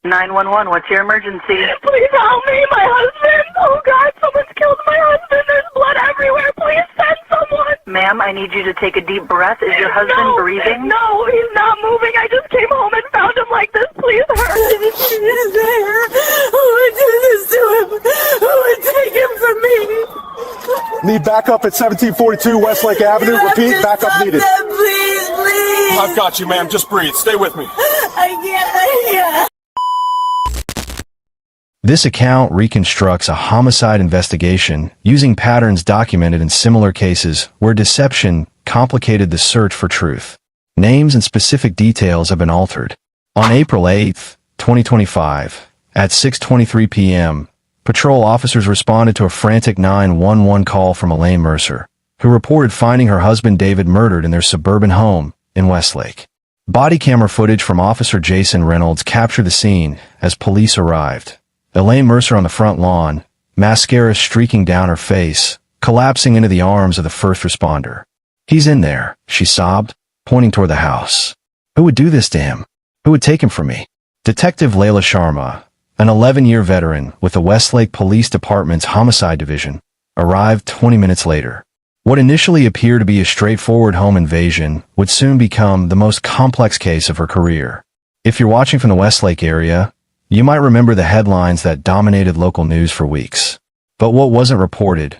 911, what's your emergency? Please help me, my husband. Oh God, someone's killed my husband. There's blood everywhere. Please send someone. Ma'am, I need you to take a deep breath. Is your husband breathing? No, he's not moving. I just came home and found him like this. Please hurry. He's there. Who would do this to him? Who would take him from me? Need backup at 1742 Westlake Avenue. Repeat, backup needed. Please, please. I've got you, ma'am. Just breathe. Stay with me. I can't. This account reconstructs a homicide investigation using patterns documented in similar cases where deception complicated the search for truth. Names and specific details have been altered. On April 8, 2025, at 6:23 p.m., patrol officers responded to a frantic 911 call from Elaine Mercer, who reported finding her husband David murdered in their suburban home in Westlake. Body camera footage from Officer Jason Reynolds captured the scene as police arrived. Elaine Mercer on the front lawn, mascara streaking down her face, collapsing into the arms of the first responder. "He's in there," she sobbed, pointing toward the house. "Who would do this to him? Who would take him from me?" Detective Layla Sharma, an 11-year veteran with the Westlake Police Department's Homicide Division, arrived 20 minutes later. What initially appeared to be a straightforward home invasion would soon become the most complex case of her career. If you're watching from the Westlake area, you might remember the headlines that dominated local news for weeks. But what wasn't reported,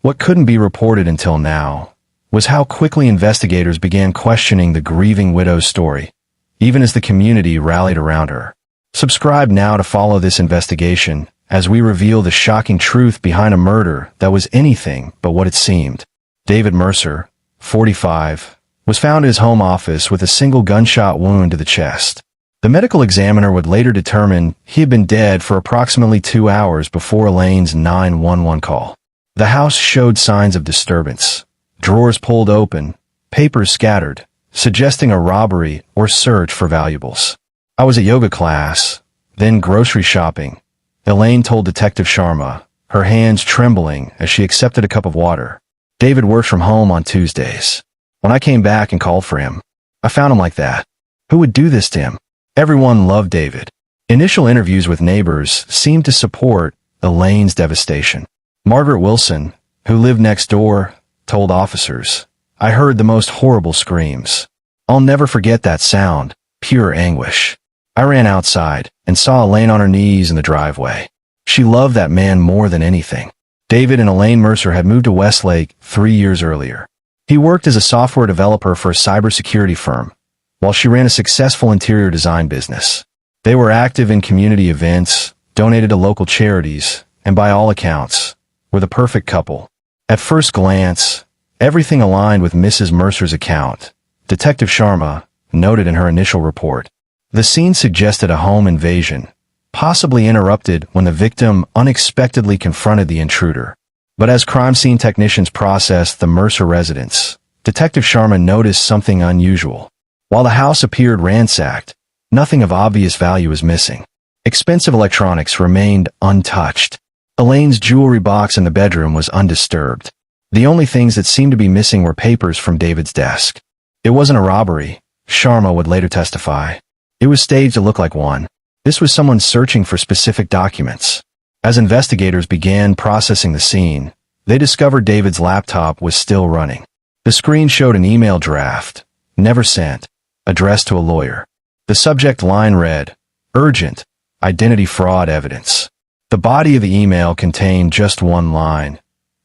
what couldn't be reported until now, was how quickly investigators began questioning the grieving widow's story, even as the community rallied around her. Subscribe now to follow this investigation as we reveal the shocking truth behind a murder that was anything but what it seemed. David Mercer, 45, was found in his home office with a single gunshot wound to the chest. The medical examiner would later determine he had been dead for approximately 2 hours before Elaine's 911 call. The house showed signs of disturbance. Drawers pulled open, papers scattered, suggesting a robbery or search for valuables. "I was at yoga class, then grocery shopping," Elaine told Detective Sharma, her hands trembling as she accepted a cup of water. "David works from home on Tuesdays. When I came back and called for him, I found him like that. Who would do this to him?" Everyone loved David. Initial interviews with neighbors seemed to support Elaine's devastation. Margaret Wilson, who lived next door, told officers, "I heard the most horrible screams. I'll never forget that sound, pure anguish. I ran outside and saw Elaine on her knees in the driveway. She loved that man more than anything." David and Elaine Mercer had moved to Westlake 3 years earlier. He worked as a software developer for a cybersecurity firm, while she ran a successful interior design business. They were active in community events, donated to local charities, and by all accounts, were the perfect couple. At first glance, everything aligned with Mrs. Mercer's account, Detective Sharma noted in her initial report. The scene suggested a home invasion, possibly interrupted when the victim unexpectedly confronted the intruder. But as crime scene technicians processed the Mercer residence, Detective Sharma noticed something unusual. While the house appeared ransacked, nothing of obvious value was missing. Expensive electronics remained untouched. Elaine's jewelry box in the bedroom was undisturbed. The only things that seemed to be missing were papers from David's desk. It wasn't a robbery, Sharma would later testify. It was staged to look like one. This was someone searching for specific documents. As investigators began processing the scene, they discovered David's laptop was still running. The screen showed an email draft, never sent, addressed to a lawyer. The subject line read, "Urgent, identity fraud evidence." The body of the email contained just one line.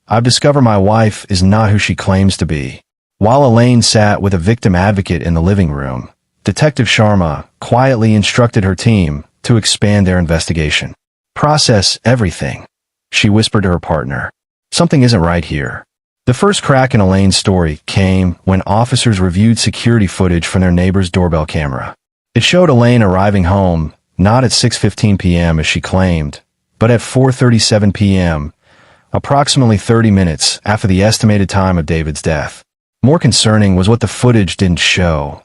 "I've discovered my wife is not who she claims to be." While Elaine sat with a victim advocate in the living room, Detective Sharma quietly instructed her team to expand their investigation. "Process everything," she whispered to her partner. "Something isn't right here." The first crack in Elaine's story came when officers reviewed security footage from their neighbor's doorbell camera. It showed Elaine arriving home, not at 6:15 p.m. as she claimed, but at 4:37 p.m., approximately 30 minutes after the estimated time of David's death. More concerning was what the footage didn't show: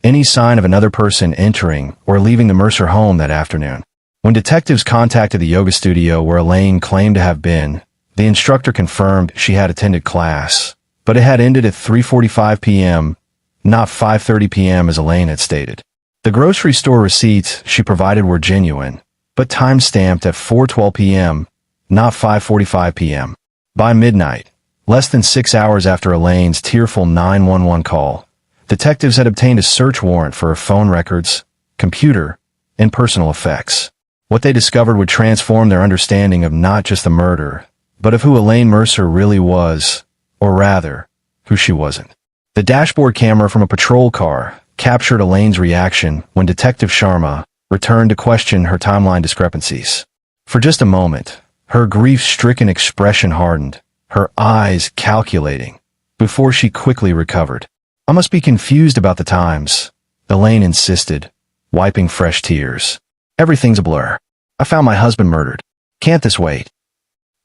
any sign of another person entering or leaving the Mercer home that afternoon. When detectives contacted the yoga studio where Elaine claimed to have been, the instructor confirmed she had attended class, but it had ended at 3:45 p.m., not 5:30 p.m. as Elaine had stated. The grocery store receipts she provided were genuine, but time-stamped at 4:12 p.m., not 5:45 p.m. By midnight, less than 6 hours after Elaine's tearful 911 call, detectives had obtained a search warrant for her phone records, computer, and personal effects. What they discovered would transform their understanding of not just the murder, but of who Elaine Mercer really was, or rather, who she wasn't. The dashboard camera from a patrol car captured Elaine's reaction when Detective Sharma returned to question her timeline discrepancies. For just a moment, her grief-stricken expression hardened, her eyes calculating, before she quickly recovered. "I must be confused about the times," Elaine insisted, wiping fresh tears. "Everything's a blur. I found my husband murdered. Can't this wait?"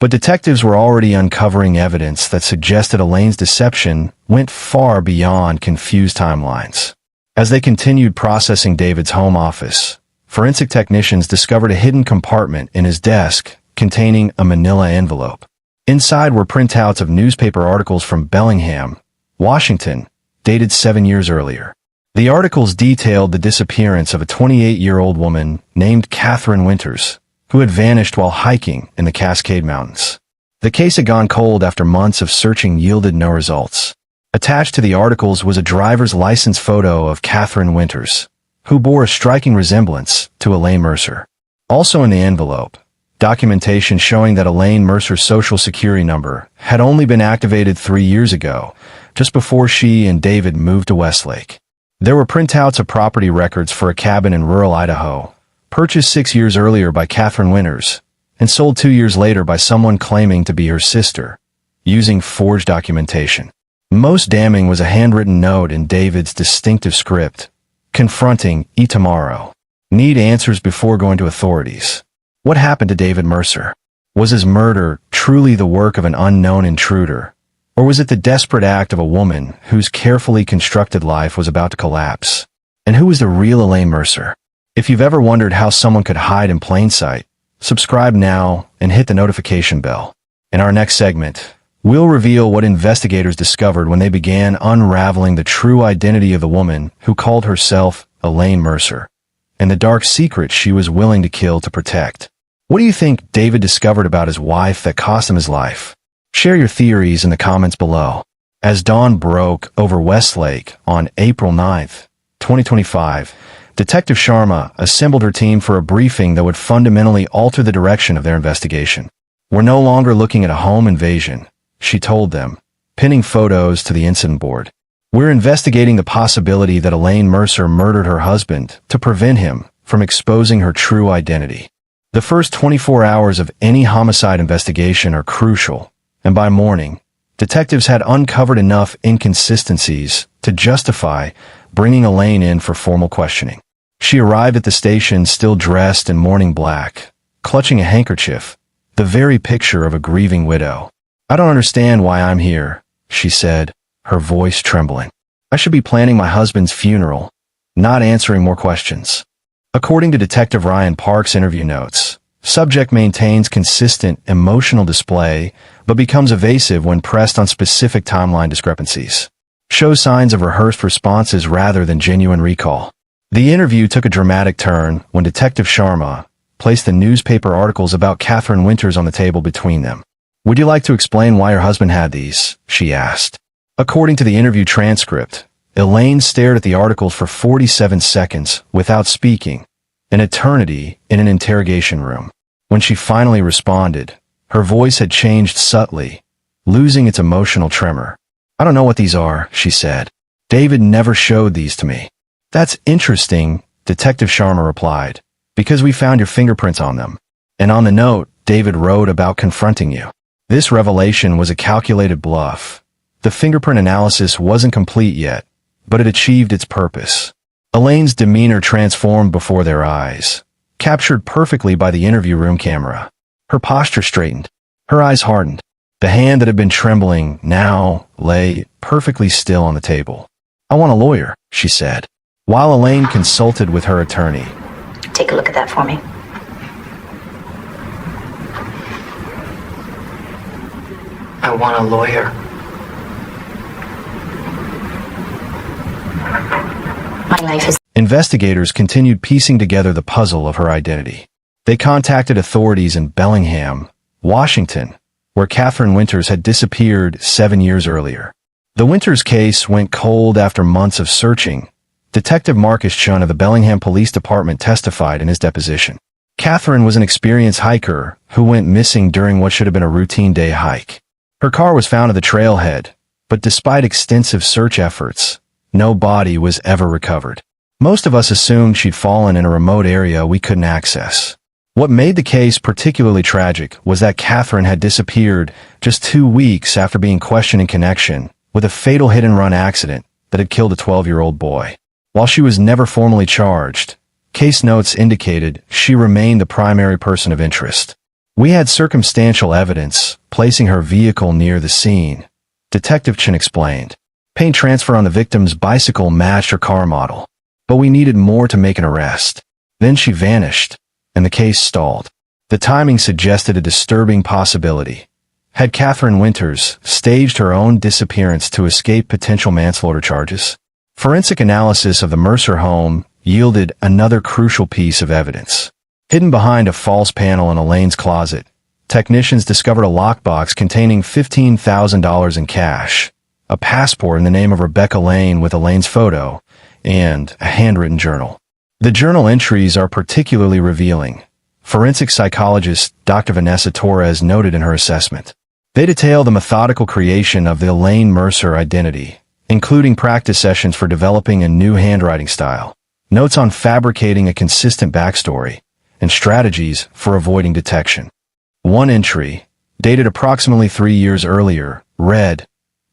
But detectives were already uncovering evidence that suggested Elaine's deception went far beyond confused timelines. As they continued processing David's home office, forensic technicians discovered a hidden compartment in his desk containing a manila envelope. Inside were printouts of newspaper articles from Bellingham, Washington, dated 7 years earlier. The articles detailed the disappearance of a 28-year-old woman named Catherine Winters, who had vanished while hiking in the Cascade Mountains. The case had gone cold after months of searching yielded no results. Attached to the articles was a driver's license photo of Catherine Winters, who bore a striking resemblance to Elaine Mercer. Also in the envelope, documentation showing that Elaine Mercer's social security number had only been activated 3 years ago, just before she and David moved to Westlake. There were printouts of property records for a cabin in rural Idaho, purchased 6 years earlier by Catherine Winters, and sold 2 years later by someone claiming to be her sister, using forged documentation. Most damning was a handwritten note in David's distinctive script, confronting Itamaro. "Need answers before going to authorities. What happened to David Mercer? Was his murder truly the work of an unknown intruder, or was it the desperate act of a woman whose carefully constructed life was about to collapse? And who was the real Elaine Mercer?" If you've ever wondered how someone could hide in plain sight, subscribe now and hit the notification bell. In our next segment, we'll reveal what investigators discovered when they began unraveling the true identity of the woman who called herself Elaine Mercer, and the dark secret she was willing to kill to protect. What do you think David discovered about his wife that cost him his life? Share your theories in the comments below. As dawn broke over Westlake on April 9th, 2025, Detective Sharma assembled her team for a briefing that would fundamentally alter the direction of their investigation. "We're no longer looking at a home invasion," she told them, pinning photos to the incident board. "We're investigating the possibility that Elaine Mercer murdered her husband to prevent him from exposing her true identity. The first 24 hours of any homicide investigation are crucial, and by morning, detectives had uncovered enough inconsistencies to justify bringing Elaine in for formal questioning. She arrived at the station still dressed in morning black, clutching a handkerchief, the very picture of a grieving widow. "I don't understand why I'm here," she said, her voice trembling. "I should be planning my husband's funeral, not answering more questions." According to Detective Ryan Park's interview notes, subject maintains consistent emotional display but becomes evasive when pressed on specific timeline discrepancies. Shows signs of rehearsed responses rather than genuine recall. The interview took a dramatic turn when Detective Sharma placed the newspaper articles about Catherine Winters on the table between them. "Would you like to explain why your husband had these?" she asked. According to the interview transcript, Elaine stared at the articles for 47 seconds without speaking, an eternity in an interrogation room. When she finally responded, her voice had changed subtly, losing its emotional tremor. "I don't know what these are," she said. "David never showed these to me." "That's interesting," Detective Sharma replied, "because we found your fingerprints on them. And on the note, David wrote about confronting you." This revelation was a calculated bluff. The fingerprint analysis wasn't complete yet, but it achieved its purpose. Elaine's demeanor transformed before their eyes, captured perfectly by the interview room camera. Her posture straightened, her eyes hardened. The hand that had been trembling now lay perfectly still on the table. "I want a lawyer," she said. While Elaine consulted with her attorney, "Take a look at that for me." "I want a lawyer." "My life is..." In investigators continued piecing together the puzzle of her identity. They contacted authorities in Bellingham, Washington, where Catherine Winters had disappeared 7 years earlier. The Winters case went cold after months of searching. Detective Marcus Chun of the Bellingham Police Department testified in his deposition. Catherine was an experienced hiker who went missing during what should have been a routine day hike. Her car was found at the trailhead, but despite extensive search efforts, no body was ever recovered. Most of us assumed she'd fallen in a remote area we couldn't access. What made the case particularly tragic was that Catherine had disappeared just 2 weeks after being questioned in connection with a fatal hit-and-run accident that had killed a 12-year-old boy. While she was never formally charged, case notes indicated she remained the primary person of interest. We had circumstantial evidence placing her vehicle near the scene, Detective Chin explained. Paint transfer on the victim's bicycle matched her car model, but we needed more to make an arrest. Then she vanished, and the case stalled. The timing suggested a disturbing possibility. Had Catherine Winters staged her own disappearance to escape potential manslaughter charges? Forensic analysis of the Mercer home yielded another crucial piece of evidence. Hidden behind a false panel in Elaine's closet, technicians discovered a lockbox containing $15,000 in cash, a passport in the name of Rebecca Lane with Elaine's photo, and a handwritten journal. The journal entries are particularly revealing. Forensic psychologist Dr. Vanessa Torres noted in her assessment. They detail the methodical creation of the Elaine Mercer identity, including practice sessions for developing a new handwriting style, notes on fabricating a consistent backstory, and strategies for avoiding detection. One entry, dated approximately 3 years earlier, read,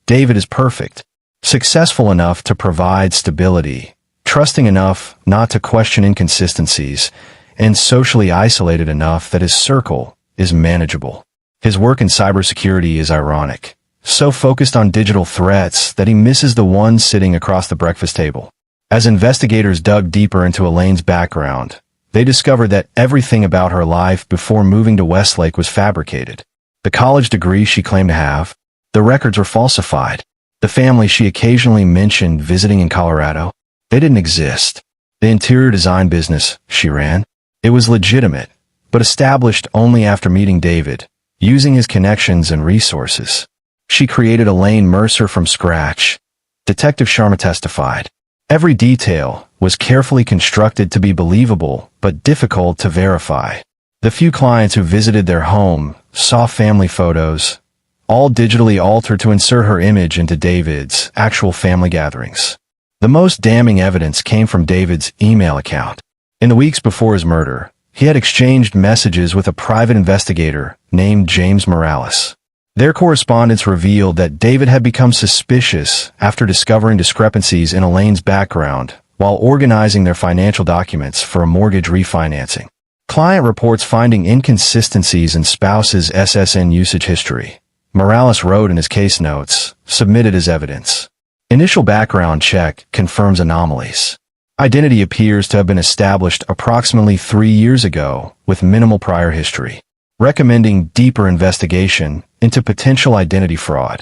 "David is perfect, successful enough to provide stability, trusting enough not to question inconsistencies, and socially isolated enough that his circle is manageable. His work in cybersecurity is ironic, so focused on digital threats that he misses the one sitting across the breakfast table." As investigators dug deeper into Elaine's background, they discovered that everything about her life before moving to Westlake was fabricated. The college degree she claimed to have, the records were falsified. The family she occasionally mentioned visiting in Colorado, they didn't exist. The interior design business she ran, it was legitimate, but established only after meeting David, using his connections and resources. She created Elaine Mercer from scratch. Detective Sharma testified. Every detail was carefully constructed to be believable but difficult to verify. The few clients who visited their home saw family photos, all digitally altered to insert her image into David's actual family gatherings. The most damning evidence came from David's email account. In the weeks before his murder, he had exchanged messages with a private investigator named James Morales. Their correspondence revealed that David had become suspicious after discovering discrepancies in Elaine's background while organizing their financial documents for a mortgage refinancing. Client reports finding inconsistencies in spouse's SSN usage history. Morales wrote in his case notes, submitted as evidence. Initial background check confirms anomalies. Identity appears to have been established approximately 3 years ago with minimal prior history, recommending deeper investigation into potential identity fraud.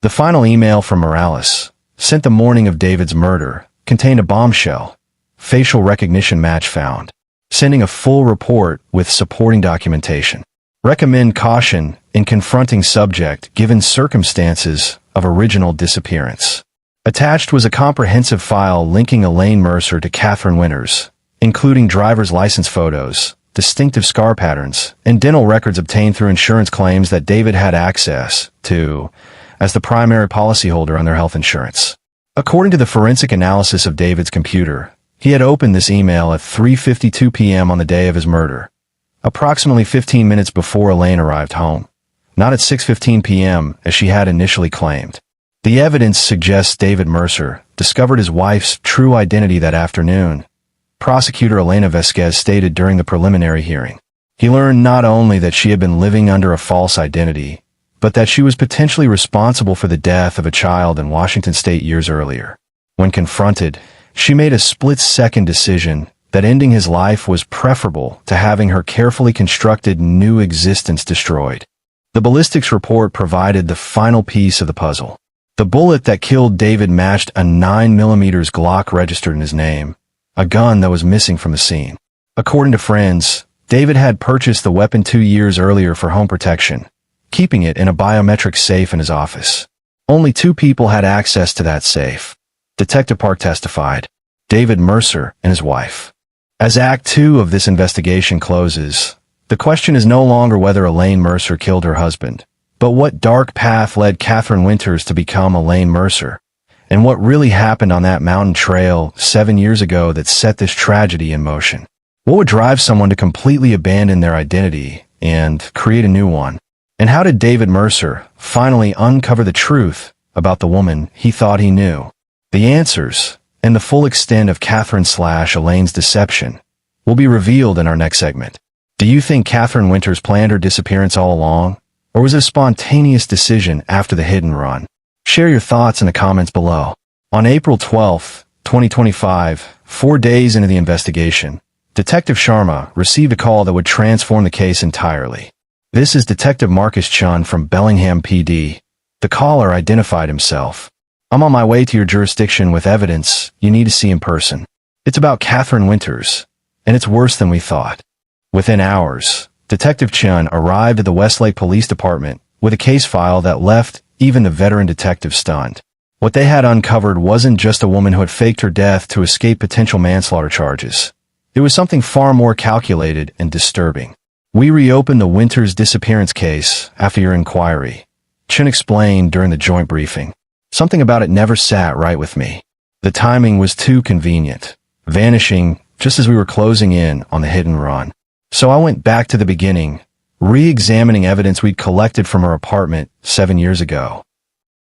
The final email from Morales, sent the morning of David's murder, contained a bombshell, facial recognition match found, sending a full report with supporting documentation. Recommend caution in confronting subject given circumstances of original disappearance. Attached was a comprehensive file linking Elaine Mercer to Catherine Winters, including driver's license photos, distinctive scar patterns, and dental records obtained through insurance claims that David had access to as the primary policyholder on their health insurance. According to the forensic analysis of David's computer, he had opened this email at 3:52 p.m. on the day of his murder, approximately 15 minutes before Elaine arrived home, not at 6:15 p.m. as she had initially claimed. The evidence suggests David Mercer discovered his wife's true identity that afternoon. Prosecutor Elena Vasquez stated during the preliminary hearing. He learned not only that she had been living under a false identity, but that she was potentially responsible for the death of a child in Washington state years earlier. When confronted, she made a split-second decision that ending his life was preferable to having her carefully constructed new existence destroyed. The ballistics report provided the final piece of the puzzle. The bullet that killed David matched a 9mm Glock registered in his name, a gun that was missing from the scene. According to friends, David had purchased the weapon 2 years earlier for home protection, keeping it in a biometric safe in his office. Only 2 people had access to that safe. Detective Park testified, David Mercer and his wife. As Act 2 of this investigation closes, the question is no longer whether Elaine Mercer killed her husband, but what dark path led Catherine Winters to become Elaine Mercer, and what really happened on that mountain trail 7 years ago that set this tragedy in motion. What would drive someone to completely abandon their identity and create a new one? And how did David Mercer finally uncover the truth about the woman he thought he knew? The answers and the full extent of Catherine/Elaine's deception will be revealed in our next segment. Do you think Catherine Winters planned her disappearance all along, or was it a spontaneous decision after the hit and run? Share your thoughts in the comments below. On April 12, 2025, 4 days into the investigation, Detective Sharma received a call that would transform the case entirely. This is Detective Marcus Chun from Bellingham PD. The caller identified himself. I'm on my way to your jurisdiction with evidence you need to see in person. It's about Catherine Winters, and it's worse than we thought. Within hours, Detective Chun arrived at the Westlake Police Department with a case file that left even the veteran detective stunned. What they had uncovered wasn't just a woman who had faked her death to escape potential manslaughter charges. It was something far more calculated and disturbing. We reopened the Winters disappearance case after your inquiry, Chun explained during the joint briefing. Something about it never sat right with me. The timing was too convenient, vanishing just as we were closing in on the hit and run. So I went back to the beginning, re-examining evidence we'd collected from her apartment 7 years ago.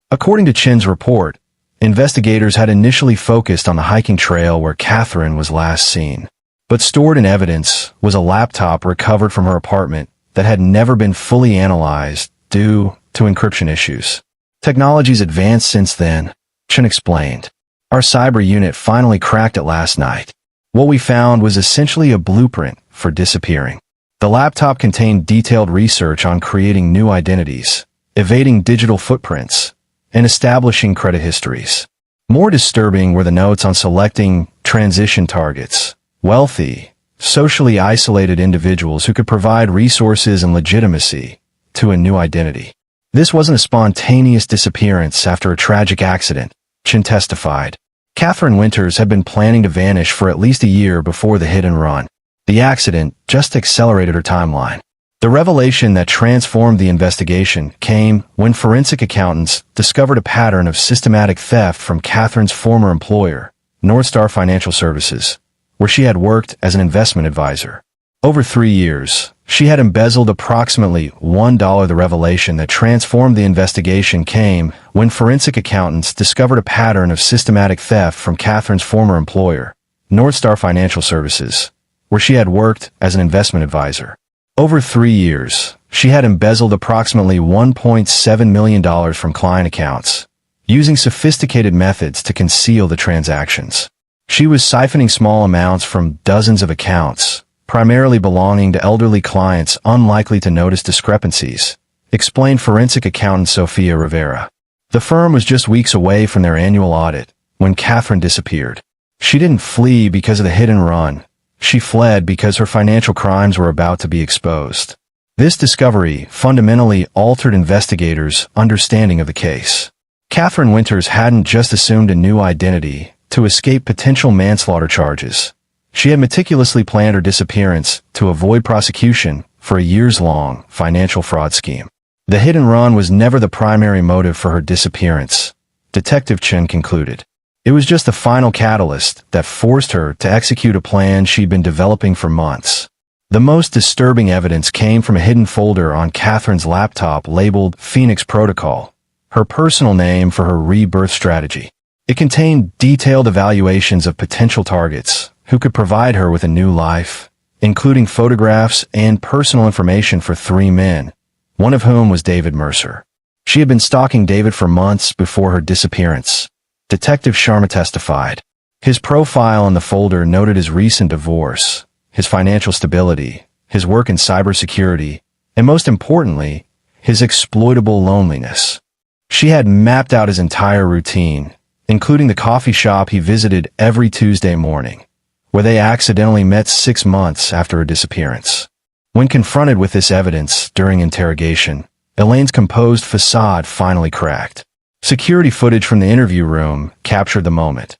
According to Chun's report, investigators had initially focused on the hiking trail where Catherine was last seen. But stored in evidence was a laptop recovered from her apartment that had never been fully analyzed due to encryption issues. Technology's advanced since then, Chun explained. Our cyber unit finally cracked it last night. What we found was essentially a blueprint for disappearing. The laptop contained detailed research on creating new identities, evading digital footprints, and establishing credit histories. More disturbing were the notes on selecting transition targets, wealthy, socially isolated individuals who could provide resources and legitimacy to a new identity. This wasn't a spontaneous disappearance after a tragic accident, Chun testified. Catherine Winters had been planning to vanish for at least a year before the hit and run. The accident just accelerated her timeline. The revelation that transformed the investigation came when forensic accountants discovered a pattern of systematic theft from Catherine's former employer, Northstar Financial Services, where she had worked as an investment advisor. Over 3 years, she had embezzled approximately $1. The revelation that transformed the investigation came when forensic accountants discovered a pattern of systematic theft from Catherine's former employer, Northstar Financial Services, where she had worked as an investment advisor. Over 3 years, she had embezzled approximately $1.7 million from client accounts, using sophisticated methods to conceal the transactions. She was siphoning small amounts from dozens of accounts, primarily belonging to elderly clients unlikely to notice discrepancies, explained forensic accountant Sophia Rivera. The firm was just weeks away from their annual audit when Catherine disappeared. She didn't flee because of the hit and run. She fled because her financial crimes were about to be exposed. This discovery fundamentally altered investigators' understanding of the case. Catherine Winters hadn't just assumed a new identity to escape potential manslaughter charges. She had meticulously planned her disappearance to avoid prosecution for a years-long financial fraud scheme. The hit and run was never the primary motive for her disappearance, Detective Chun concluded. It was just the final catalyst that forced her to execute a plan she'd been developing for months. The most disturbing evidence came from a hidden folder on Catherine's laptop labeled Phoenix Protocol, her personal name for her rebirth strategy. It contained detailed evaluations of potential targets who could provide her with a new life, including photographs and personal information for 3 men, one of whom was David Mercer. She had been stalking David for months before her disappearance, Detective Sharma testified. His profile in the folder noted his recent divorce, his financial stability, his work in cybersecurity, and most importantly, his exploitable loneliness. She had mapped out his entire routine, including the coffee shop he visited every Tuesday morning, where they accidentally met 6 months after her disappearance. When confronted with this evidence during interrogation, Elaine's composed facade finally cracked. Security footage from the interview room captured the moment,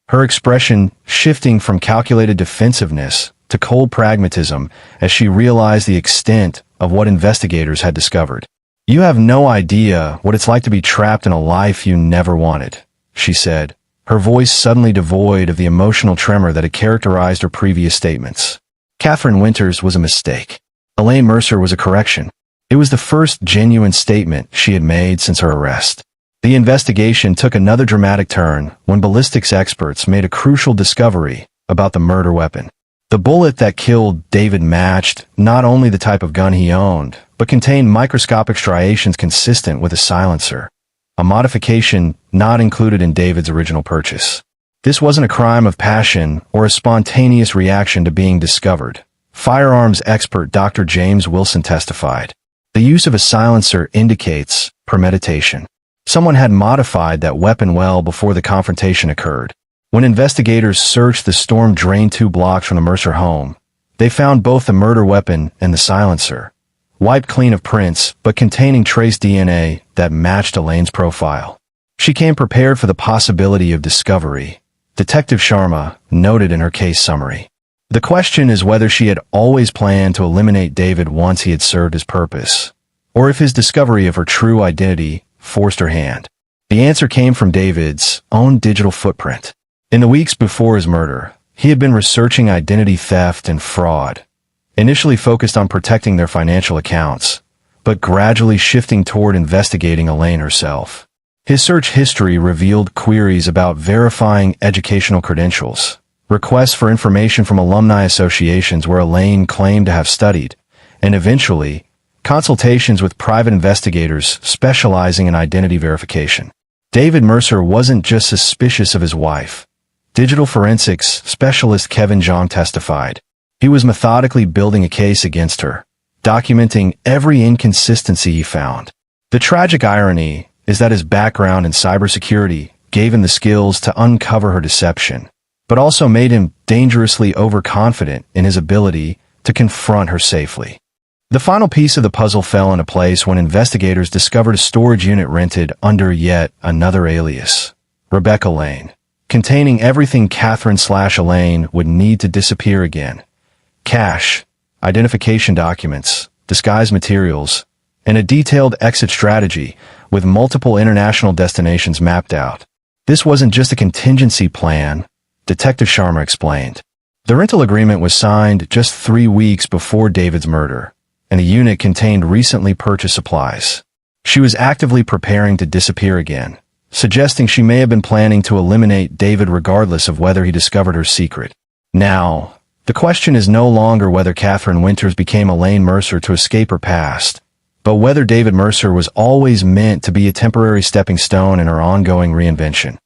her expression shifting from calculated defensiveness to cold pragmatism as she realized the extent of what investigators had discovered. "You have no idea what it's like to be trapped in a life you never wanted," she said, her voice suddenly devoid of the emotional tremor that had characterized her previous statements. Catherine Winters was a mistake. Elaine Mercer was a correction. It was the first genuine statement she had made since her arrest. The investigation took another dramatic turn when ballistics experts made a crucial discovery about the murder weapon. The bullet that killed David matched not only the type of gun he owned, but contained microscopic striations consistent with a silencer, a modification not included in David's original purchase. This wasn't a crime of passion or a spontaneous reaction to being discovered. Firearms expert Dr. James Wilson testified. The use of a silencer indicates premeditation. Someone had modified that weapon well before the confrontation occurred. When investigators searched the storm drain 2 blocks from the Mercer home, they found both the murder weapon and the silencer, wiped clean of prints but containing trace DNA that matched Elaine's profile. She came prepared for the possibility of discovery, Detective Sharma noted in her case summary. The question is whether she had always planned to eliminate David once he had served his purpose, or if his discovery of her true identity forced her hand. The answer came from David's own digital footprint. In the weeks before his murder, he had been researching identity theft and fraud, initially focused on protecting their financial accounts, but gradually shifting toward investigating Elaine herself. His search history revealed queries about verifying educational credentials, requests for information from alumni associations where Elaine claimed to have studied, and eventually, consultations with private investigators specializing in identity verification. David Mercer wasn't just suspicious of his wife. Digital forensics specialist Kevin Zhang testified. He was methodically building a case against her, documenting every inconsistency he found. The tragic irony is that his background in cybersecurity gave him the skills to uncover her deception, but also made him dangerously overconfident in his ability to confront her safely. The final piece of the puzzle fell into place when investigators discovered a storage unit rented under yet another alias, Rebecca Lane, containing everything Catherine/Elaine would need to disappear again: cash, identification documents, disguise materials, and a detailed exit strategy with multiple international destinations mapped out. This wasn't just a contingency plan, Detective Sharma explained. The rental agreement was signed just 3 weeks before David's murder, and the unit contained recently purchased supplies. She was actively preparing to disappear again, suggesting she may have been planning to eliminate David regardless of whether he discovered her secret. Now, the question is no longer whether Catherine Winters became Elaine Mercer to escape her past, but whether David Mercer was always meant to be a temporary stepping stone in her ongoing reinvention,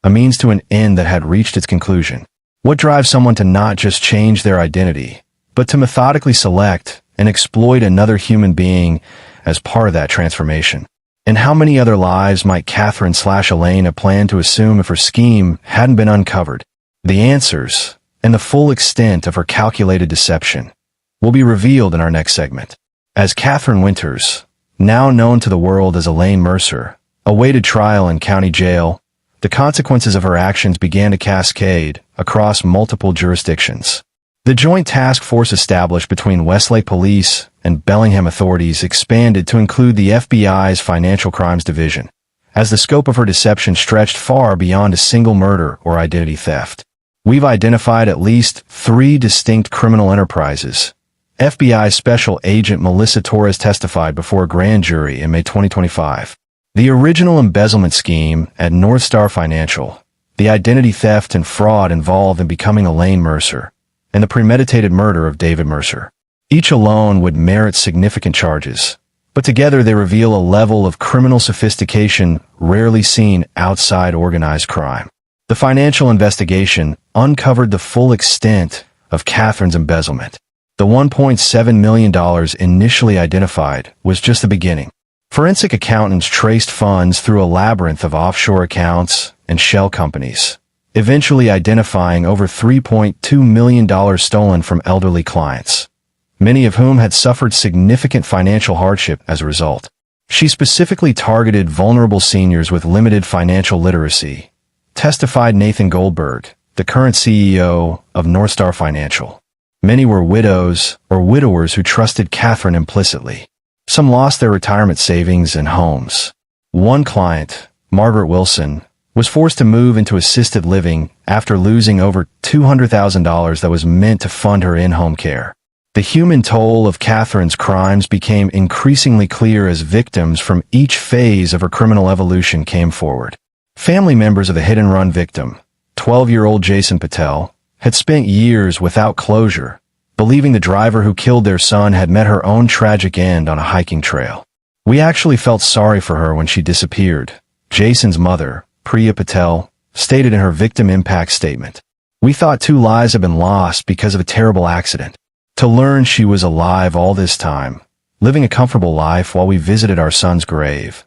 a means to an end that had reached its conclusion. What drives someone to not just change their identity, but to methodically select and exploit another human being as part of that transformation? And how many other lives might Catherine/Elaine have planned to assume if her scheme hadn't been uncovered? The answers, and the full extent of her calculated deception, will be revealed in our next segment. As Catherine Winters, now known to the world as Elaine Mercer, awaited trial in county jail, the consequences of her actions began to cascade across multiple jurisdictions. The joint task force established between Westlake Police and Bellingham authorities expanded to include the FBI's Financial Crimes Division, as the scope of her deception stretched far beyond a single murder or identity theft. We've identified at least 3 distinct criminal enterprises. FBI Special Agent Melissa Torres testified before a grand jury in May 2025. The original embezzlement scheme at North Star Financial, the identity theft and fraud involved in becoming Elaine Mercer, and the premeditated murder of David Mercer. Each alone would merit significant charges, but together they reveal a level of criminal sophistication rarely seen outside organized crime. The financial investigation uncovered the full extent of Catherine's embezzlement. The $1.7 million initially identified was just the beginning. Forensic accountants traced funds through a labyrinth of offshore accounts and shell companies, eventually identifying over $3.2 million stolen from elderly clients, many of whom had suffered significant financial hardship as a result. She specifically targeted vulnerable seniors with limited financial literacy, testified Nathan Goldberg, the current CEO of Northstar Financial. Many were widows or widowers who trusted Catherine implicitly. Some lost their retirement savings and homes. One client, Margaret Wilson, was forced to move into assisted living after losing over $200,000 that was meant to fund her in-home care. The human toll of Catherine's crimes became increasingly clear as victims from each phase of her criminal evolution came forward. Family members of the hit-and-run victim, 12-year-old Jason Patel, had spent years without closure, believing the driver who killed their son had met her own tragic end on a hiking trail. We actually felt sorry for her when she disappeared, Jason's mother, Priya Patel, stated in her victim impact statement. We thought 2 lives had been lost because of a terrible accident. To learn she was alive all this time, living a comfortable life while we visited our son's grave.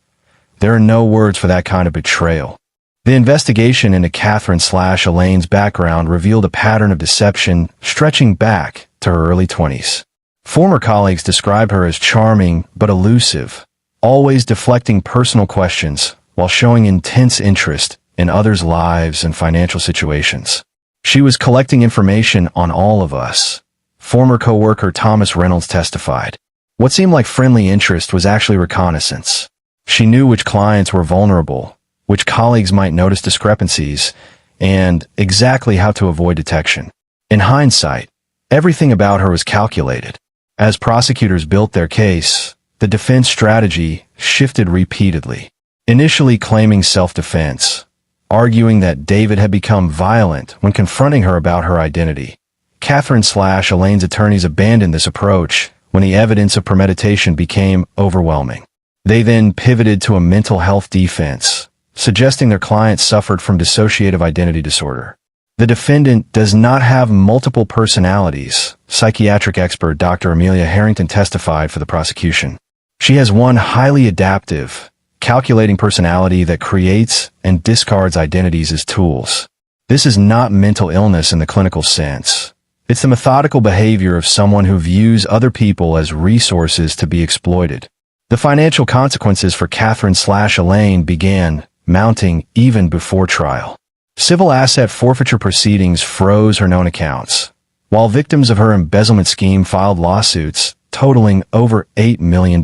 There are no words for that kind of betrayal. The investigation into Catherine/Elaine's background revealed a pattern of deception stretching back to her early 20s. Former colleagues described her as charming but elusive, always deflecting personal questions while showing intense interest in others' lives and financial situations. She was collecting information on all of us. Former co-worker Thomas Reynolds testified. What seemed like friendly interest was actually reconnaissance. She knew which clients were vulnerable, which colleagues might notice discrepancies, and exactly how to avoid detection. In hindsight, everything about her was calculated. As prosecutors built their case, the defense strategy shifted repeatedly. Initially claiming self-defense, arguing that David had become violent when confronting her about her identity. Catherine/Elaine's attorneys abandoned this approach when the evidence of premeditation became overwhelming. They then pivoted to a mental health defense, suggesting their client suffered from dissociative identity disorder. The defendant does not have multiple personalities, psychiatric expert Dr. Amelia Harrington testified for the prosecution. She has one highly adaptive, calculating personality that creates and discards identities as tools. This is not mental illness in the clinical sense. It's the methodical behavior of someone who views other people as resources to be exploited. The financial consequences for Catherine/Elaine began mounting even before trial. Civil asset forfeiture proceedings froze her known accounts, while victims of her embezzlement scheme filed lawsuits totaling over $8 million.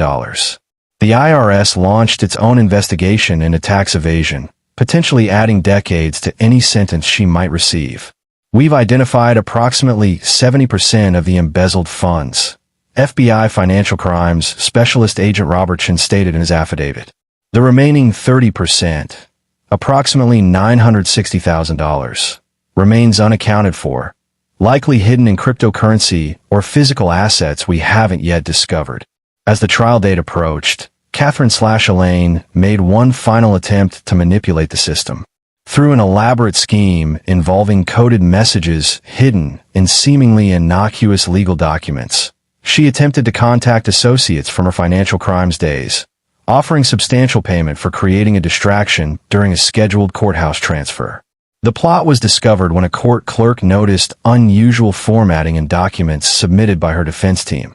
The IRS launched its own investigation into tax evasion, potentially adding decades to any sentence she might receive. We've identified approximately 70% of the embezzled funds, FBI Financial Crimes Specialist Agent Robertson stated in his affidavit. The remaining 30%, approximately $960,000, remains unaccounted for, likely hidden in cryptocurrency or physical assets we haven't yet discovered. As the trial date approached, Catherine/Elaine made one final attempt to manipulate the system. Through an elaborate scheme involving coded messages hidden in seemingly innocuous legal documents, she attempted to contact associates from her financial crimes days, offering substantial payment for creating a distraction during a scheduled courthouse transfer. The plot was discovered when a court clerk noticed unusual formatting in documents submitted by her defense team.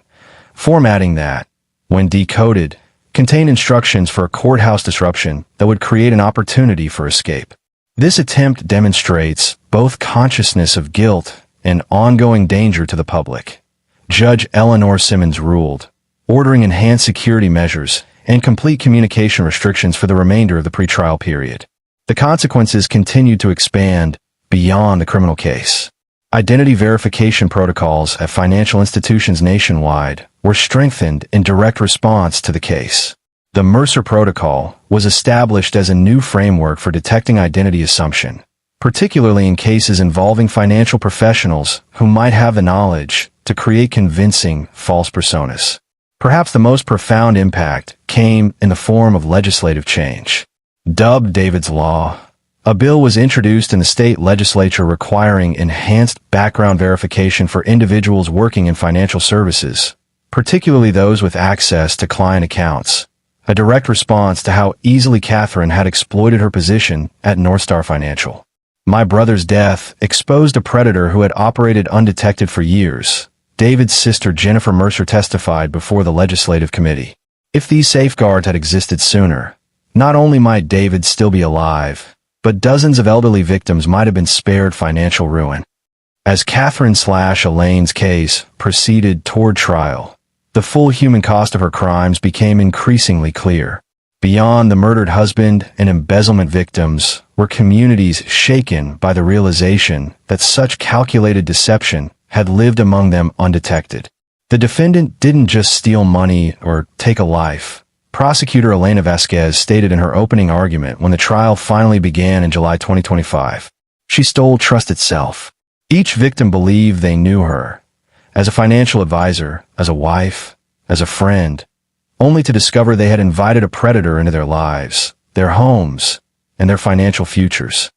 Formatting that, when decoded, contained instructions for a courthouse disruption that would create an opportunity for escape. This attempt demonstrates both consciousness of guilt and ongoing danger to the public. Judge Eleanor Simmons ruled, ordering enhanced security measures and complete communication restrictions for the remainder of the pretrial period. The consequences continued to expand beyond the criminal case. Identity verification protocols at financial institutions nationwide were strengthened in direct response to the case. The Mercer Protocol was established as a new framework for detecting identity assumption, particularly in cases involving financial professionals who might have the knowledge to create convincing false personas. Perhaps the most profound impact came in the form of legislative change. Dubbed David's Law, a bill was introduced in the state legislature requiring enhanced background verification for individuals working in financial services, particularly those with access to client accounts, a direct response to how easily Catherine had exploited her position at Northstar Financial. My brother's death exposed a predator who had operated undetected for years. David's sister Jennifer Mercer testified before the legislative committee. If these safeguards had existed sooner, not only might David still be alive, but dozens of elderly victims might have been spared financial ruin. As Catherine/Elaine's case proceeded toward trial, the full human cost of her crimes became increasingly clear. Beyond the murdered husband and embezzlement victims were communities shaken by the realization that such calculated deception had lived among them undetected. The defendant didn't just steal money or take a life. Prosecutor Elena Vasquez stated in her opening argument when the trial finally began in July 2025. She stole trust itself. Each victim believed they knew her, as a financial advisor, as a wife, as a friend, only to discover they had invited a predator into their lives, their homes, and their financial futures.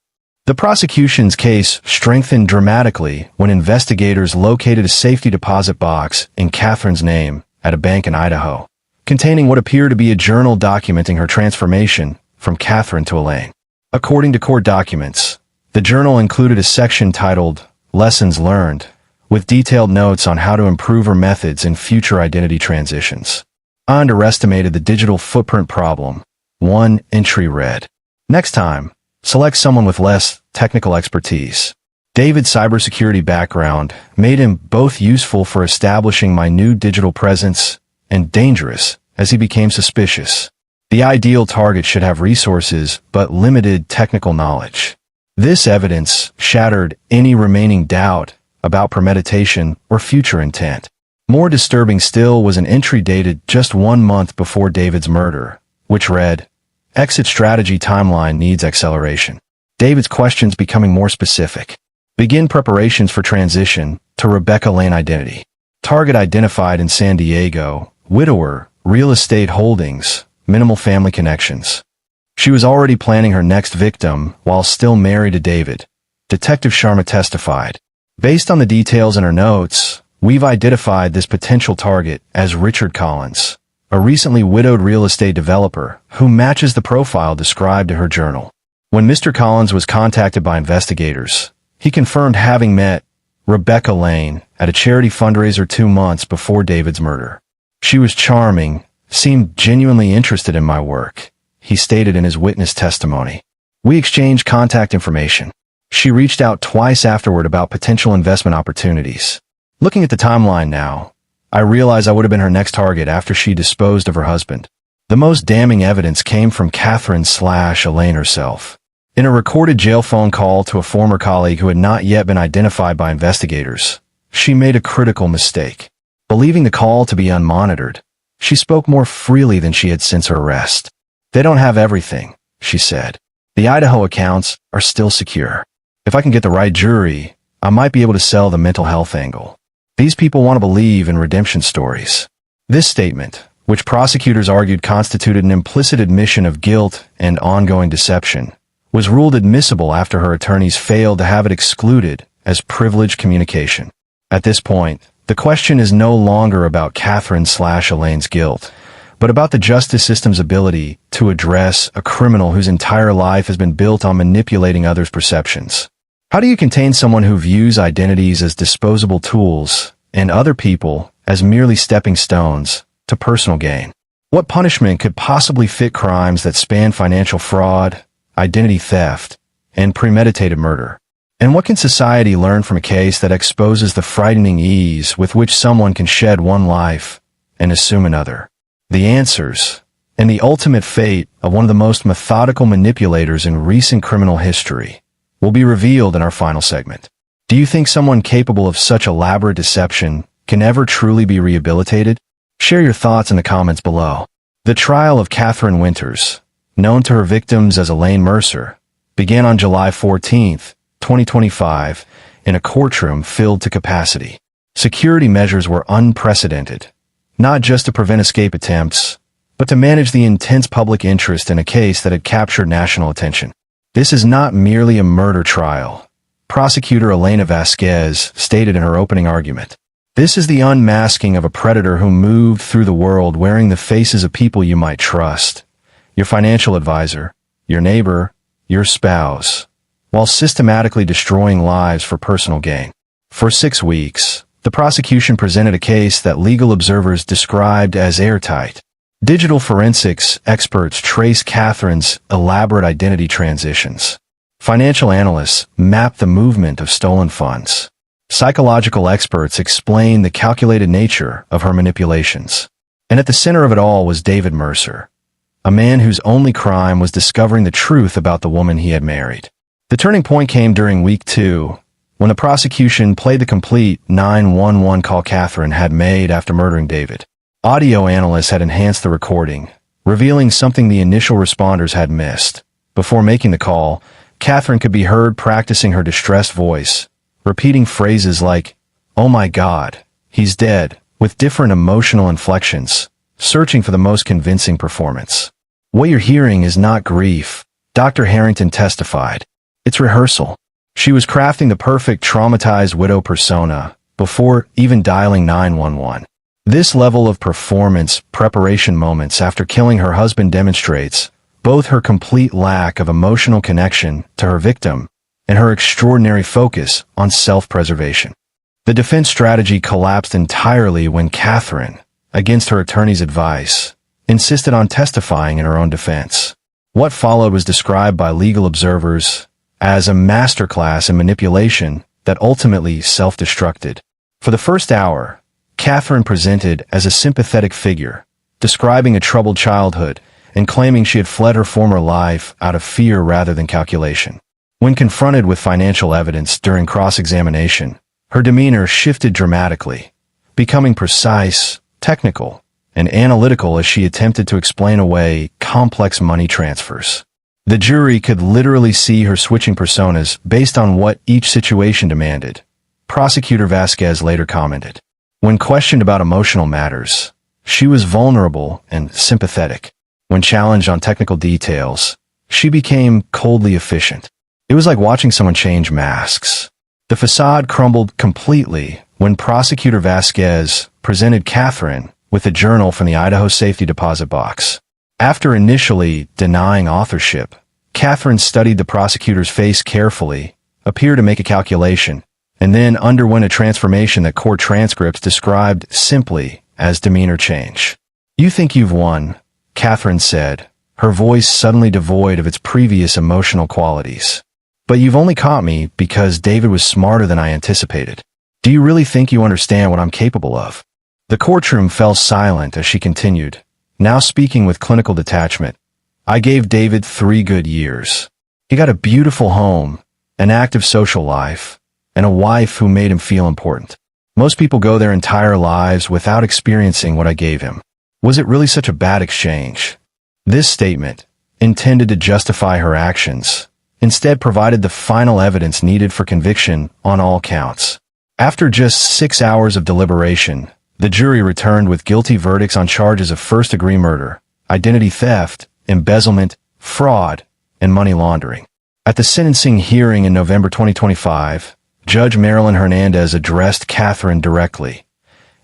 The prosecution's case strengthened dramatically when investigators located a safety deposit box in Catherine's name at a bank in Idaho, containing what appeared to be a journal documenting her transformation from Catherine to Elaine. According to court documents, the journal included a section titled Lessons Learned, with detailed notes on how to improve her methods in future identity transitions. I underestimated the digital footprint problem. One entry read, "Next time, select someone with less technical expertise." David's cybersecurity background made him both useful for establishing my new digital presence and dangerous as he became suspicious. The ideal target should have resources but limited technical knowledge. This evidence shattered any remaining doubt about premeditation or future intent. More disturbing still was an entry dated just 1 month before David's murder, which read, "Exit strategy timeline needs acceleration." David's questions becoming more specific. Begin preparations for transition to Rebecca Lane identity. Target identified in San Diego, widower, real estate holdings, minimal family connections. She was already planning her next victim while still married to David. Detective Sharma testified. Based on the details in her notes, we've identified this potential target as Richard Collins, a recently widowed real estate developer who matches the profile described in her journal. When Mr. Collins was contacted by investigators, he confirmed having met Rebecca Lane at a charity fundraiser 2 months before David's murder. "She was charming, seemed genuinely interested in my work," he stated in his witness testimony. "We exchanged contact information. She reached out twice afterward about potential investment opportunities." Looking at the timeline now, I realize I would have been her next target after she disposed of her husband. The most damning evidence came from Catherine/Elaine herself. In a recorded jail phone call to a former colleague who had not yet been identified by investigators, she made a critical mistake. Believing the call to be unmonitored, she spoke more freely than she had since her arrest. "They don't have everything," she said. "The Idaho accounts are still secure. If I can get the right jury, I might be able to sell the mental health angle. These people want to believe in redemption stories." This statement, which prosecutors argued constituted an implicit admission of guilt and ongoing deception, was ruled admissible after her attorneys failed to have it excluded as privileged communication. At this point, the question is no longer about Catherine/Elaine's guilt, but about the justice system's ability to address a criminal whose entire life has been built on manipulating others' perceptions. How do you contain someone who views identities as disposable tools and other people as merely stepping stones to personal gain? What punishment could possibly fit crimes that span financial fraud, identity theft, and premeditated murder? And what can society learn from a case that exposes the frightening ease with which someone can shed one life and assume another? The answers, and the ultimate fate of one of the most methodical manipulators in recent criminal history, will be revealed in our final segment. Do you think someone capable of such elaborate deception can ever truly be rehabilitated? Share your thoughts in the comments below. The trial of Catherine Winters, known to her victims as Elaine Mercer, began on July 14, 2025, in a courtroom filled to capacity. Security measures were unprecedented, not just to prevent escape attempts, but to manage the intense public interest in a case that had captured national attention. This is not merely a murder trial, prosecutor Elena Vasquez stated in her opening argument. This is the unmasking of a predator who moved through the world wearing the faces of people you might trust. Your financial advisor, your neighbor, your spouse, while systematically destroying lives for personal gain. For 6 weeks, the prosecution presented a case that legal observers described as airtight. Digital forensics experts traced Catherine's elaborate identity transitions. Financial analysts mapped the movement of stolen funds. Psychological experts explained the calculated nature of her manipulations. And at the center of it all was David Mercer, a man whose only crime was discovering the truth about the woman he had married. The turning point came during week 2, when the prosecution played the complete 911 call Catherine had made after murdering David. Audio analysts had enhanced the recording, revealing something the initial responders had missed. Before making the call, Catherine could be heard practicing her distressed voice, repeating phrases like, "Oh my God, he's dead," with different emotional inflections, searching for the most convincing performance. "What you're hearing is not grief," Dr. Harrington testified. "It's rehearsal." She was crafting the perfect traumatized widow persona before even dialing 911. This level of performance preparation moments after killing her husband demonstrates both her complete lack of emotional connection to her victim and her extraordinary focus on self-preservation. The defense strategy collapsed entirely when Catherine, against her attorney's advice, insisted on testifying in her own defense. What followed was described by legal observers as a masterclass in manipulation that ultimately self-destructed. For the first hour, Catherine presented as a sympathetic figure, describing a troubled childhood and claiming she had fled her former life out of fear rather than calculation. When confronted with financial evidence during cross-examination, her demeanor shifted dramatically, becoming precise, technical, and analytical as she attempted to explain away complex money transfers. The jury could literally see her switching personas based on what each situation demanded. Prosecutor Vasquez later commented, "When questioned about emotional matters, she was vulnerable and sympathetic. When challenged on technical details, she became coldly efficient. It was like watching someone change masks." The facade crumbled completely when Prosecutor Vasquez presented Catherine with a journal from the Idaho Safety Deposit Box. After initially denying authorship, Catherine studied the prosecutor's face carefully, appeared to make a calculation, and then underwent a transformation that court transcripts described simply as demeanor change. "You think you've won," Catherine said, her voice suddenly devoid of its previous emotional qualities. "But you've only caught me because David was smarter than I anticipated. Do you really think you understand what I'm capable of?" The courtroom fell silent as she continued, now speaking with clinical detachment. "I gave David 3 good years. He got a beautiful home, an active social life, and a wife who made him feel important. Most people go their entire lives without experiencing what I gave him. Was it really such a bad exchange?" This statement, intended to justify her actions, instead provided the final evidence needed for conviction on all counts. After just 6 hours of deliberation, the jury returned with guilty verdicts on charges of first-degree murder, identity theft, embezzlement, fraud, and money laundering. At the sentencing hearing in November 2025, Judge Marilyn Hernandez addressed Catherine directly.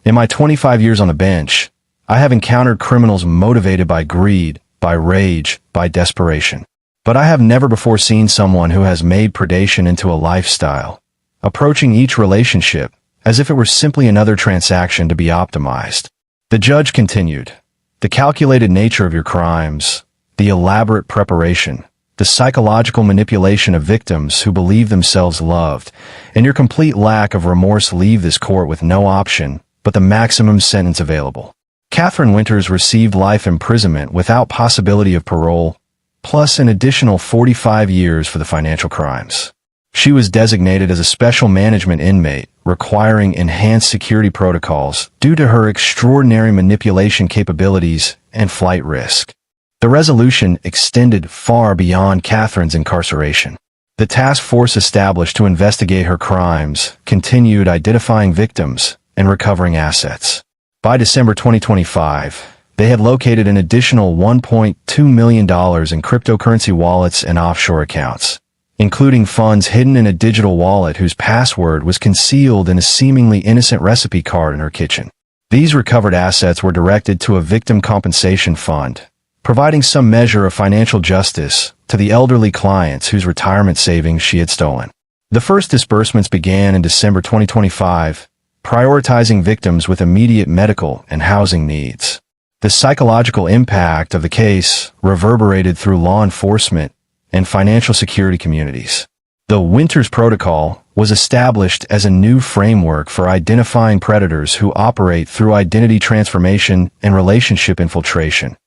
"In my 25 years on the bench, I have encountered criminals motivated by greed, by rage, by desperation. But I have never before seen someone who has made predation into a lifestyle, approaching each relationship as if it were simply another transaction to be optimized." The judge continued, "The calculated nature of your crimes, the elaborate preparation, the psychological manipulation of victims who believe themselves loved, and your complete lack of remorse leave this court with no option but the maximum sentence available." Catherine Winters received life imprisonment without possibility of parole, plus an additional 45 years for the financial crimes. She was designated as a special management inmate, requiring enhanced security protocols due to her extraordinary manipulation capabilities and flight risk. The resolution extended far beyond Catherine's incarceration. The task force established to investigate her crimes continued identifying victims and recovering assets. By December 2025, they had located an additional $1.2 million in cryptocurrency wallets and offshore accounts, including funds hidden in a digital wallet whose password was concealed in a seemingly innocent recipe card in her kitchen. These recovered assets were directed to a victim compensation fund, providing some measure of financial justice to the elderly clients whose retirement savings she had stolen. The first disbursements began in December 2025, prioritizing victims with immediate medical and housing needs. The psychological impact of the case reverberated through law enforcement and financial security communities. The Winters Protocol was established as a new framework for identifying predators who operate through identity transformation and relationship infiltration,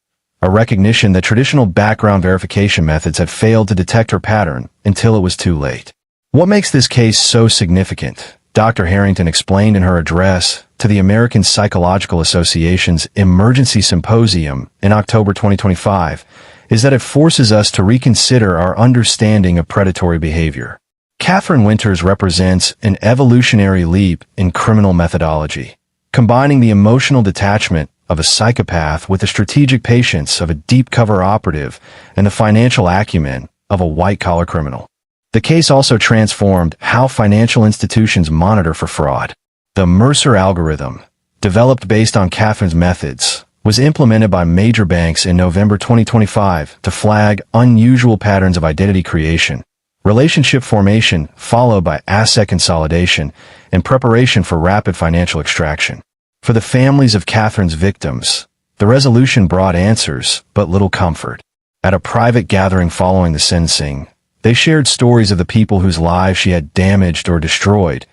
a recognition that traditional background verification methods had failed to detect her pattern until it was too late. What makes this case so significant, Dr. Harrington explained in her address to the American Psychological Association's Emergency Symposium in October 2025, is that it forces us to reconsider our understanding of predatory behavior. Catherine Winters represents an evolutionary leap in criminal methodology, combining the emotional detachment of a psychopath with the strategic patience of a deep-cover operative and the financial acumen of a white-collar criminal. The case also transformed how financial institutions monitor for fraud. The Mercer algorithm, developed based on Catherine's methods, was implemented by major banks in November 2025 to flag unusual patterns of identity creation, relationship formation followed by asset consolidation, and preparation for rapid financial extraction. For the families of Catherine's victims, the resolution brought answers but little comfort. At a private gathering following the sentencing, they shared stories of the people whose lives she had damaged or destroyed,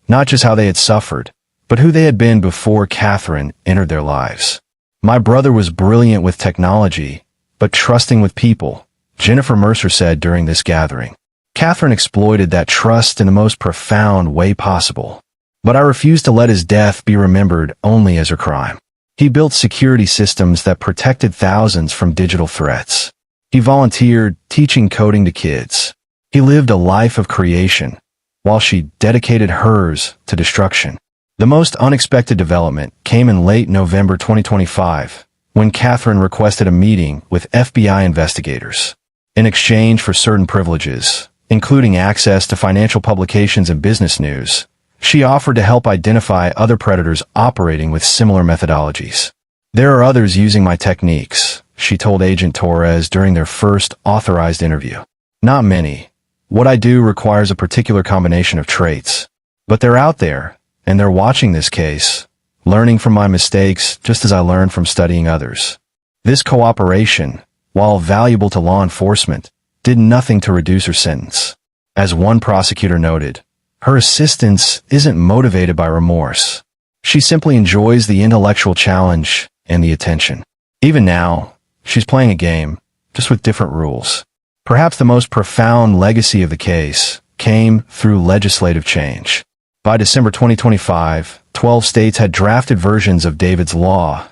not just how they had suffered, but who they had been before Catherine entered their lives. "My brother was brilliant with technology, but trusting with people," Jennifer Mercer said during this gathering. "Catherine exploited that trust in the most profound way possible. But I refused to let his death be remembered only as a crime. He built security systems that protected thousands from digital threats. He volunteered teaching coding to kids. He lived a life of creation, while she dedicated hers to destruction." The most unexpected development came in late November 2025, when Catherine requested a meeting with FBI investigators. In exchange for certain privileges, including access to financial publications and business news, she offered to help identify other predators operating with similar methodologies. "There are others using my techniques," she told Agent Torres during their first authorized interview. "Not many. What I do requires a particular combination of traits. But they're out there, and they're watching this case, learning from my mistakes just as I learned from studying others." This cooperation, while valuable to law enforcement, did nothing to reduce her sentence. As one prosecutor noted, her assistance isn't motivated by remorse. She simply enjoys the intellectual challenge and the attention. Even now, she's playing a game, just with different rules. Perhaps the most profound legacy of the case came through legislative change. By December 2025, 12 states had drafted versions of David's Law,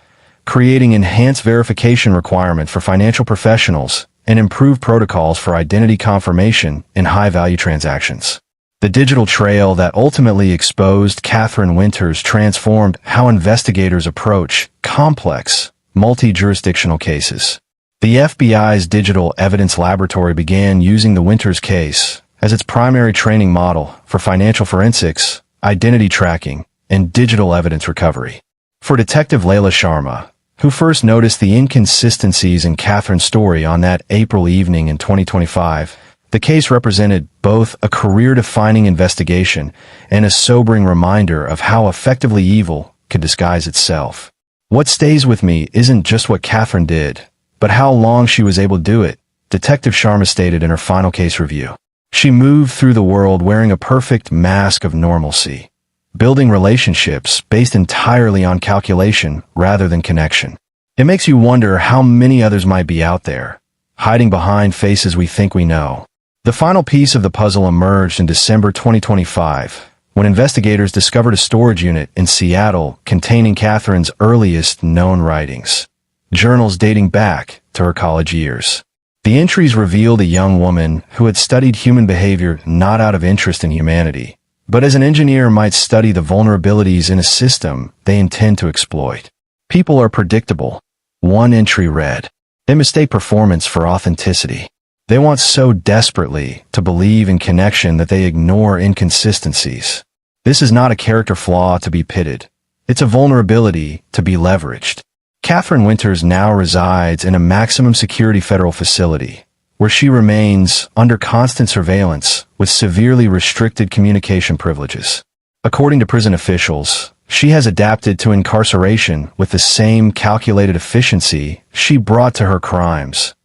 creating enhanced verification requirements for financial professionals and improved protocols for identity confirmation in high-value transactions. The digital trail that ultimately exposed Catherine Winters transformed how investigators approach complex, multi-jurisdictional cases. The FBI's Digital Evidence Laboratory began using the Winters case as its primary training model for financial forensics, identity tracking, and digital evidence recovery. For Detective Layla Sharma, who first noticed the inconsistencies in Catherine's story on that April evening in 2025, the case represented both a career-defining investigation and a sobering reminder of how effectively evil could disguise itself. "What stays with me isn't just what Catherine did, but how long she was able to do it," Detective Sharma stated in her final case review. She moved through the world wearing a perfect mask of normalcy, building relationships based entirely on calculation rather than connection. It makes you wonder how many others might be out there, hiding behind faces we think we know. The final piece of the puzzle emerged in December 2025, when investigators discovered a storage unit in Seattle containing Catherine's earliest known writings, journals dating back to her college years. The entries revealed a young woman who had studied human behavior not out of interest in humanity, but as an engineer might study the vulnerabilities in a system they intend to exploit. "People are predictable," one entry read. "They mistake performance for authenticity. They want so desperately to believe in connection that they ignore inconsistencies. This is not a character flaw to be pitted. It's a vulnerability to be leveraged." Catherine Winters now resides in a maximum security federal facility, where she remains under constant surveillance with severely restricted communication privileges. According to prison officials, she has adapted to incarceration with the same calculated efficiency she brought to her crimes,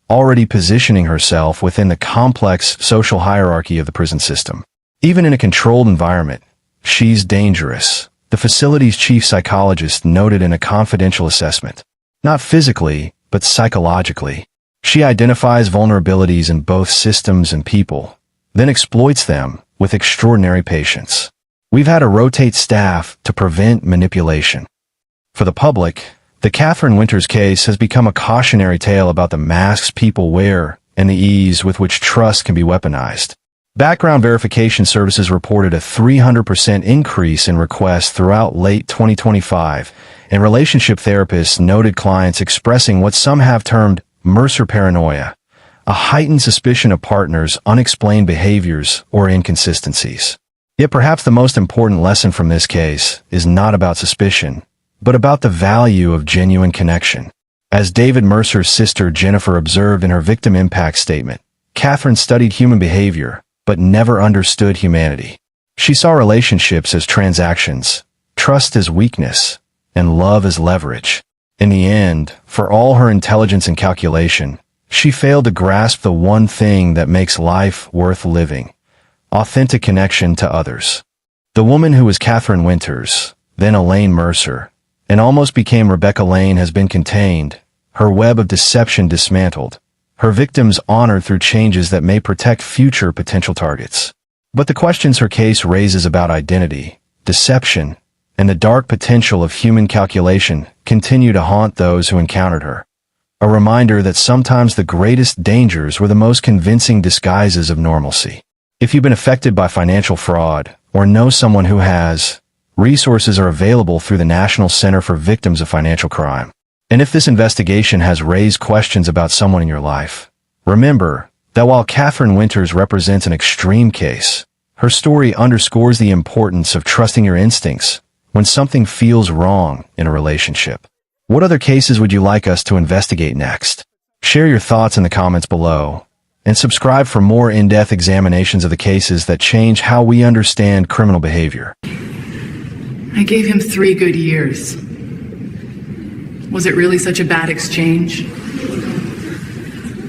already positioning herself within the complex social hierarchy of the prison system. Even in a controlled environment, she's dangerous, the facility's chief psychologist noted in a confidential assessment. Not physically, but psychologically. She identifies vulnerabilities in both systems and people, then exploits them with extraordinary patience. We've had to rotate staff to prevent manipulation. For the public, the Catherine Winters case has become a cautionary tale about the masks people wear and the ease with which trust can be weaponized. Background verification services reported a 300% increase in requests throughout late 2025, and relationship therapists noted clients expressing what some have termed Mercer paranoia, a heightened suspicion of partners' unexplained behaviors or inconsistencies. Yet perhaps the most important lesson from this case is not about suspicion, but about the value of genuine connection. As David Mercer's sister Jennifer observed in her victim impact statement, Catherine studied human behavior, but never understood humanity. She saw relationships as transactions, trust as weakness, and love as leverage. In the end, for all her intelligence and calculation, she failed to grasp the one thing that makes life worth living: authentic connection to others. The woman who was Catherine Winters, then Elaine Mercer, and almost became Rebecca Lane has been contained, her web of deception dismantled, her victims honored through changes that may protect future potential targets. But the questions her case raises about identity, deception, and the dark potential of human calculation continue to haunt those who encountered her. A reminder that sometimes the greatest dangers were the most convincing disguises of normalcy. If you've been affected by financial fraud or know someone who has, resources are available through the National Center for Victims of Financial Crime. And if this investigation has raised questions about someone in your life, remember that while Catherine Winters represents an extreme case, her story underscores the importance of trusting your instincts when something feels wrong in a relationship. What other cases would you like us to investigate next? Share your thoughts in the comments below, and subscribe for more in-depth examinations of the cases that change how we understand criminal behavior. I gave him 3 good years. Was it really such a bad exchange?